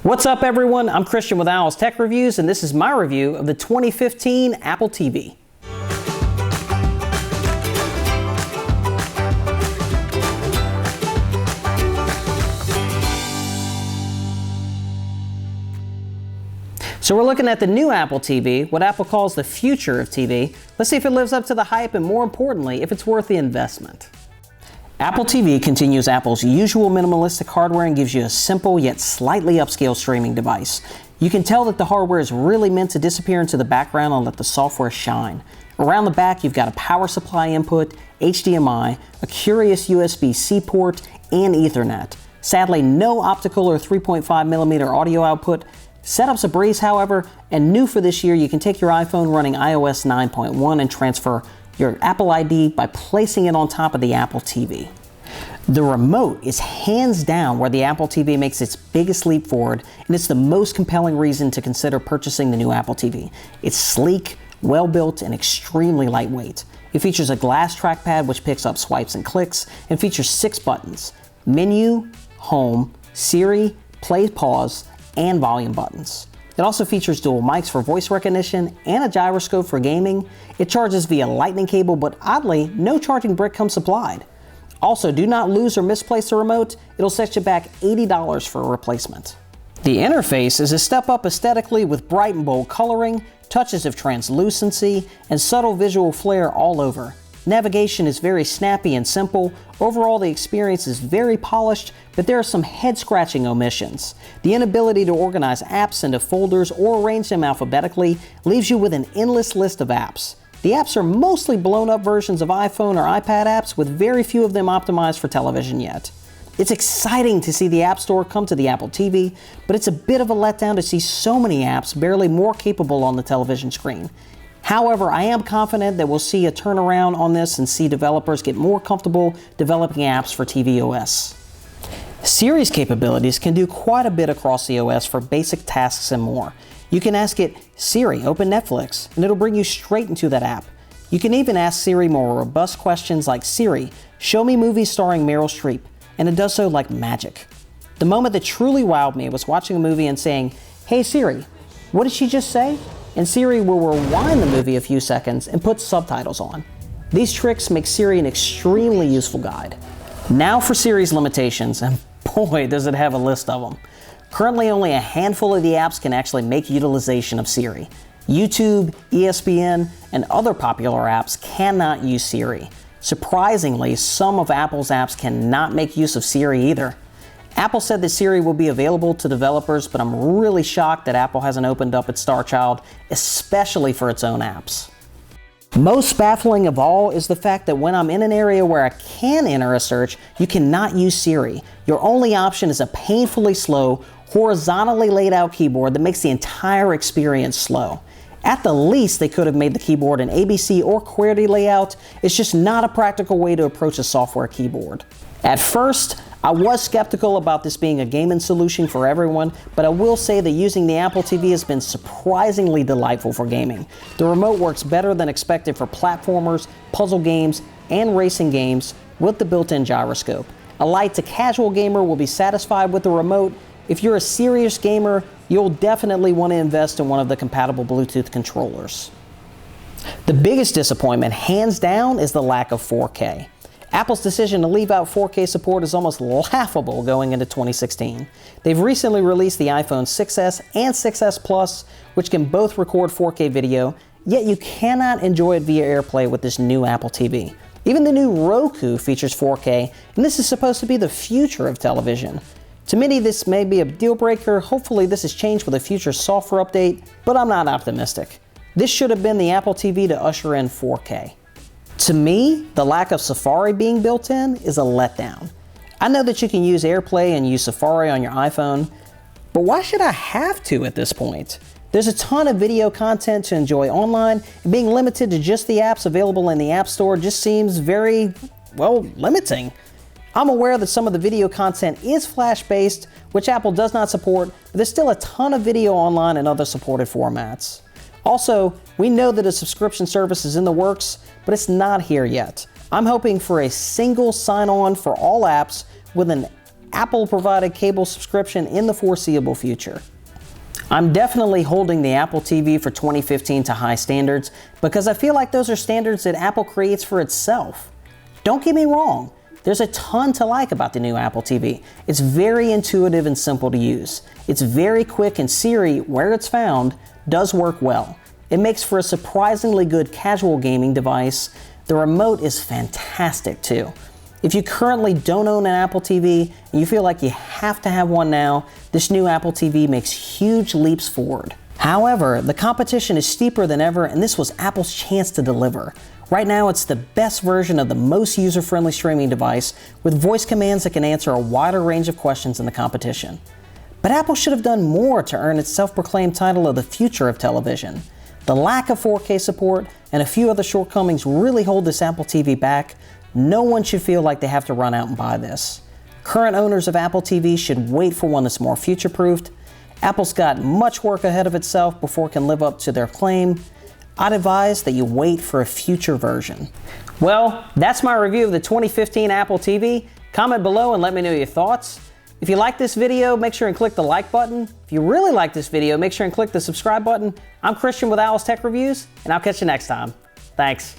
What's up everyone, I'm Christian with Owls Tech Reviews and this is my review of the 2015 Apple TV. So we're looking at the new Apple TV, what Apple calls the future of TV. Let's see if it lives up to the hype and more importantly, if it's worth the investment. Apple TV continues Apple's usual minimalistic hardware and gives you a simple yet slightly upscale streaming device. You can tell that the hardware is really meant to disappear into the background and let the software shine. Around the back you've got a power supply input, HDMI, a curious USB-C port, and Ethernet. Sadly, no optical or 3.5mm audio output. Setup's a breeze, however, and new for this year, you can take your iPhone running iOS 9.1 and transfer your Apple ID by placing it on top of the Apple TV. The remote is hands down where the Apple TV makes its biggest leap forward, and it's the most compelling reason to consider purchasing the new Apple TV. It's sleek, well-built, and extremely lightweight. It features a glass trackpad which picks up swipes and clicks, and features 6 buttons: Menu, Home, Siri, Play, Pause, and volume buttons. It also features dual mics for voice recognition and a gyroscope for gaming. It charges via lightning cable, but oddly, no charging brick comes supplied. Also, do not lose or misplace the remote. It'll set you back $80 for a replacement. The interface is a step up aesthetically with bright and bold coloring, touches of translucency, and subtle visual flair all over. Navigation is very snappy and simple. Overall, the experience is very polished, but there are some head-scratching omissions. The inability to organize apps into folders or arrange them alphabetically leaves you with an endless list of apps. The apps are mostly blown-up versions of iPhone or iPad apps, with very few of them optimized for television yet. It's exciting to see the App Store come to the Apple TV, but it's a bit of a letdown to see so many apps barely more capable on the television screen. However, I am confident that we'll see a turnaround on this and see developers get more comfortable developing apps for tvOS. Siri's capabilities can do quite a bit across the OS for basic tasks and more. You can ask it, "Siri, open Netflix," and it'll bring you straight into that app. You can even ask Siri more robust questions like, "Siri, show me movies starring Meryl Streep," and it does so like magic. The moment that truly wowed me was watching a movie and saying, "Hey Siri, what did she just say?" And Siri will rewind the movie a few seconds and put subtitles on. These tricks make Siri an extremely useful guide. Now for Siri's limitations, and boy does it have a list of them. Currently only a handful of the apps can actually make utilization of Siri. YouTube, ESPN, and other popular apps cannot use Siri. Surprisingly, some of Apple's apps cannot make use of Siri either. Apple said that Siri will be available to developers, but I'm really shocked that Apple hasn't opened up its Star Child, especially for its own apps. Most baffling of all is the fact that when I'm in an area where I can enter a search, you cannot use Siri. Your only option is a painfully slow, horizontally laid out keyboard that makes the entire experience slow. At the least, they could have made the keyboard an ABC or QWERTY layout. It's just not a practical way to approach a software keyboard. At first, I was skeptical about this being a gaming solution for everyone, but I will say that using the Apple TV has been surprisingly delightful for gaming. The remote works better than expected for platformers, puzzle games, and racing games with the built-in gyroscope. A light to casual gamer will be satisfied with the remote. If you're a serious gamer, you'll definitely want to invest in one of the compatible Bluetooth controllers. The biggest disappointment, hands down, is the lack of 4K. Apple's decision to leave out 4K support is almost laughable going into 2016. They've recently released the iPhone 6s and 6s Plus, which can both record 4K video, yet you cannot enjoy it via AirPlay with this new Apple TV. Even the new Roku features 4K, and this is supposed to be the future of television. To many, this may be a deal breaker. Hopefully this is changed with a future software update, but I'm not optimistic. This should have been the Apple TV to usher in 4K. To me, the lack of Safari being built in is a letdown. I know that you can use AirPlay and use Safari on your iPhone, but why should I have to at this point? There's a ton of video content to enjoy online, and being limited to just the apps available in the App Store just seems very, well, limiting. I'm aware that some of the video content is Flash-based, which Apple does not support, but there's still a ton of video online in other supported formats. Also, we know that a subscription service is in the works, but it's not here yet. I'm hoping for a single sign-on for all apps with an Apple will provide a cable subscription in the foreseeable future. I'm definitely holding the Apple TV for 2015 to high standards because I feel like those are standards that Apple creates for itself. Don't get me wrong, there's a ton to like about the new Apple TV. It's very intuitive and simple to use. It's very quick, and Siri, where it's found, does work well. It makes for a surprisingly good casual gaming device. The remote is fantastic too. If you currently don't own an Apple TV and you feel like you have to have one now, this new Apple TV makes huge leaps forward. However, the competition is steeper than ever, and this was Apple's chance to deliver. Right now, it's the best version of the most user-friendly streaming device with voice commands that can answer a wider range of questions than the competition. But Apple should have done more to earn its self-proclaimed title of the future of television. The lack of 4K support and a few other shortcomings really hold this Apple TV back. No one should feel like they have to run out and buy this. Current owners of Apple TV should wait for one that's more future-proofed. Apple's got much work ahead of itself before it can live up to their claim. I'd advise that you wait for a future version. Well, that's my review of the 2015 Apple TV. Comment below and let me know your thoughts. If you like this video, make sure and click the like button. If you really like this video, make sure and click the subscribe button. I'm Christian with Owl's Tech Reviews, and I'll catch you next time. Thanks.